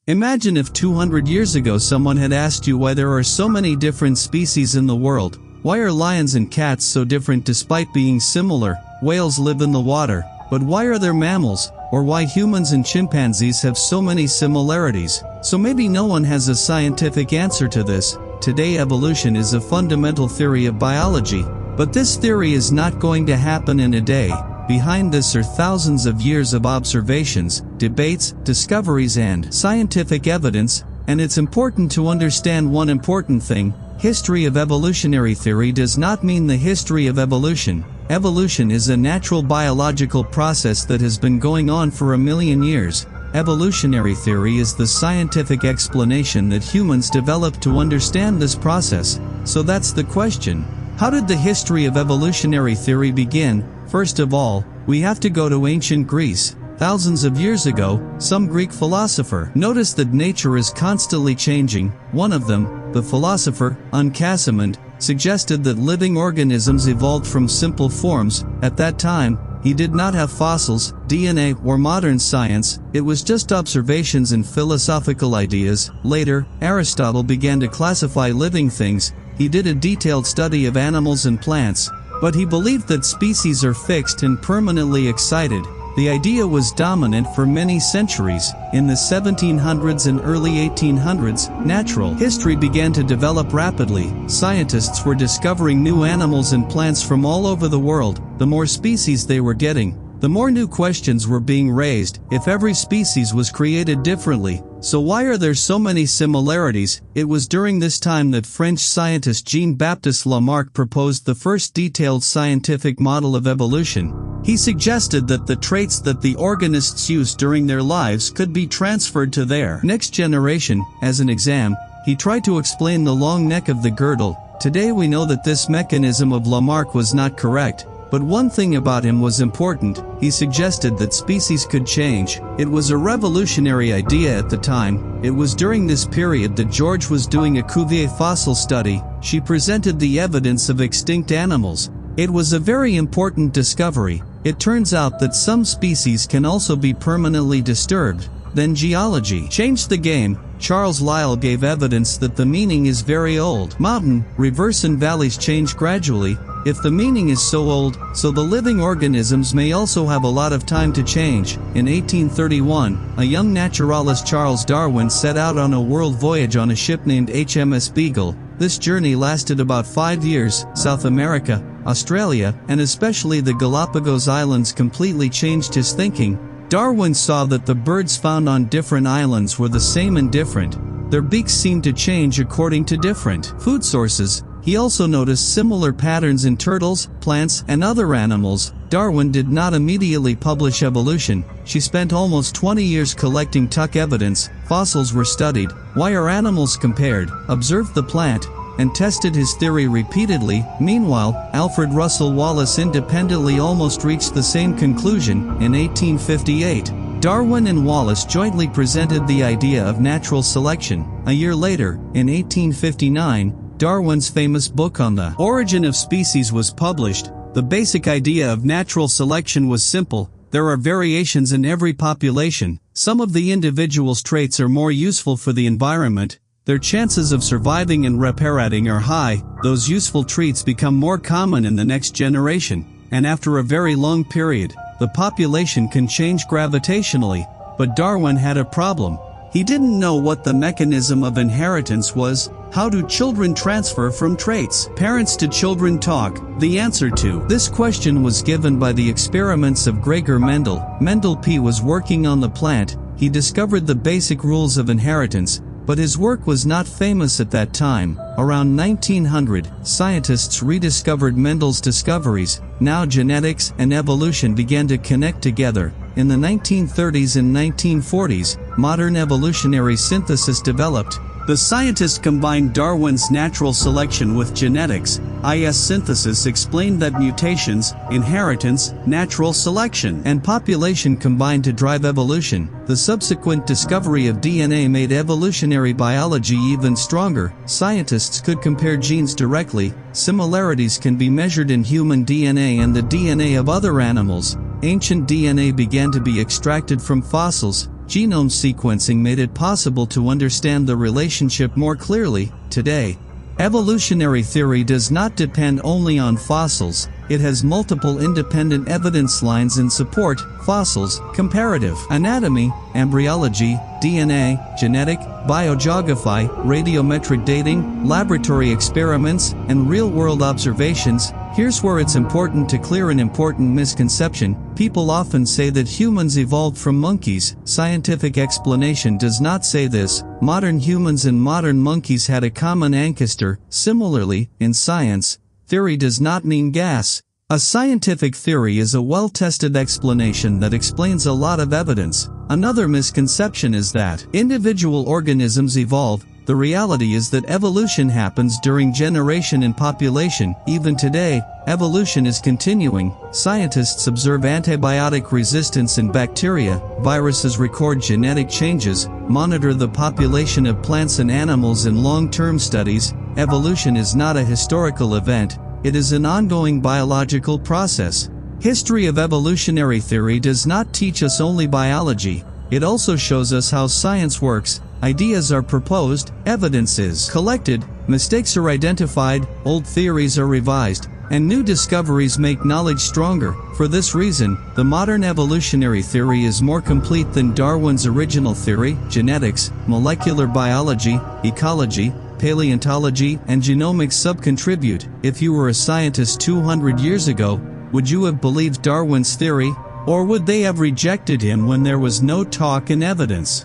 Imagine if 200 years ago someone had asked you why there are so many different species in the world. Why are lions and cats so different despite being similar? Whales live in the water, but why are there mammals? Or why humans and chimpanzees have so many similarities? So maybe no one has a scientific answer to this. Today evolution is a fundamental theory of biology, but this theory is not going to happen in a day. Behind this are thousands of years of observations, debates, discoveries and scientific evidence, and it's important to understand one important thing. History of evolutionary theory does not mean the history of evolution. Evolution is a natural biological process that has been going on for 1,000,000 years. Evolutionary theory is the scientific explanation that humans developed to understand this process. So that's the question. How did the history of evolutionary theory begin? First of all, we have to go to ancient Greece. Thousands of years ago, some Greek philosopher noticed that nature is constantly changing. One of them, the philosopher Anaximander, suggested that living organisms evolved from simple forms. At that time, he did not have fossils, DNA, or modern science. It was just observations and philosophical ideas. Later, Aristotle began to classify living things. He did a detailed study of animals and plants, but he believed that species are fixed and permanently excited. The idea was dominant for many centuries. In the 1700s and early 1800s, natural history began to develop rapidly. Scientists were discovering new animals and plants from all over the world. The more species they were getting, the more new questions were being raised. If every species was created differently, so why are there so many similarities? It was during this time that French scientist Jean-Baptiste Lamarck proposed the first detailed scientific model of evolution. He suggested that the traits that the organisms used during their lives could be transferred to their next generation. As an example, he tried to explain the long neck of the girdle. Today we know that this mechanism of Lamarck was not correct. But one thing about him was important. He suggested that species could change. It was a revolutionary idea at the time. It was during this period that George was doing a Cuvier fossil study. She presented the evidence of extinct animals. It was a very important discovery. It turns out that some species can also be permanently disturbed. Then geology changed the game. Charles Lyell gave evidence that the meaning is very old. Mountain, rivers and valleys change gradually. If the meaning is so old, so the living organisms may also have a lot of time to change. In 1831, a young naturalist Charles Darwin set out on a world voyage on a ship named HMS Beagle. This journey lasted about 5 years. South America, Australia, and especially the Galapagos Islands completely changed his thinking. Darwin saw that the birds found on different islands were the same and different. Their beaks seemed to change according to different food sources. He also noticed similar patterns in turtles, plants, and other animals. Darwin did not immediately publish Evolution. She spent almost 20 years collecting tuck evidence. Fossils were studied, wire animals compared, observed the plant, and tested his theory repeatedly. Meanwhile, Alfred Russel Wallace independently almost reached the same conclusion. In 1858, Darwin and Wallace jointly presented the idea of natural selection. A year later, in 1859, Darwin's famous book on the origin of species was published. The basic idea of natural selection was simple. There are variations in every population. Some of the individual's traits are more useful for the environment. Their chances of surviving and reproducing are high. Those useful traits become more common in the next generation. And after a very long period, the population can change gravitationally. But Darwin had a problem. He didn't know what the mechanism of inheritance was. How do children transfer from traits? Parents to children talk. The answer to this question was given by the experiments of Gregor Mendel. Mendel P. was working on the plant. He discovered the basic rules of inheritance, but his work was not famous at that time. Around 1900, scientists rediscovered Mendel's discoveries. Now genetics and evolution began to connect together. In the 1930s and 1940s, modern evolutionary synthesis developed. The scientists combined Darwin's natural selection with genetics. IS synthesis explained that mutations, inheritance, natural selection, and population combined to drive evolution. The subsequent discovery of DNA made evolutionary biology even stronger. Scientists could compare genes directly. Similarities can be measured in human DNA and the DNA of other animals. Ancient DNA began to be extracted from fossils. genome sequencing made it possible to understand the relationship more clearly. Today, evolutionary theory does not depend only on fossils, it has multiple independent evidence lines in support: fossils, comparative, anatomy, embryology, DNA, genetic, biogeography, radiometric dating, laboratory experiments, and real-world observations. Here's where it's important to clear an important misconception. People often say that humans evolved from monkeys. Scientific explanation does not say this. Modern humans and modern monkeys had a common ancestor. Similarly, in science, theory does not mean gas. A scientific theory is a well-tested explanation that explains a lot of evidence. Another misconception is that individual organisms evolve. The reality is that evolution happens during generation and population. Even today, evolution is continuing. Scientists observe antibiotic resistance in bacteria, viruses record genetic changes, monitor the population of plants and animals in long-term studies. Evolution is not a historical event, it is an ongoing biological process. History of evolutionary theory does not teach us only biology, it also shows us how science works. Ideas are proposed, evidence is collected, mistakes are identified, old theories are revised, and new discoveries make knowledge stronger. For this reason, the modern evolutionary theory is more complete than Darwin's original theory. Genetics, molecular biology, ecology, paleontology, and genomics subcontribute. If you were a scientist 200 years ago, would you have believed Darwin's theory, or would they have rejected him when there was no talk and evidence?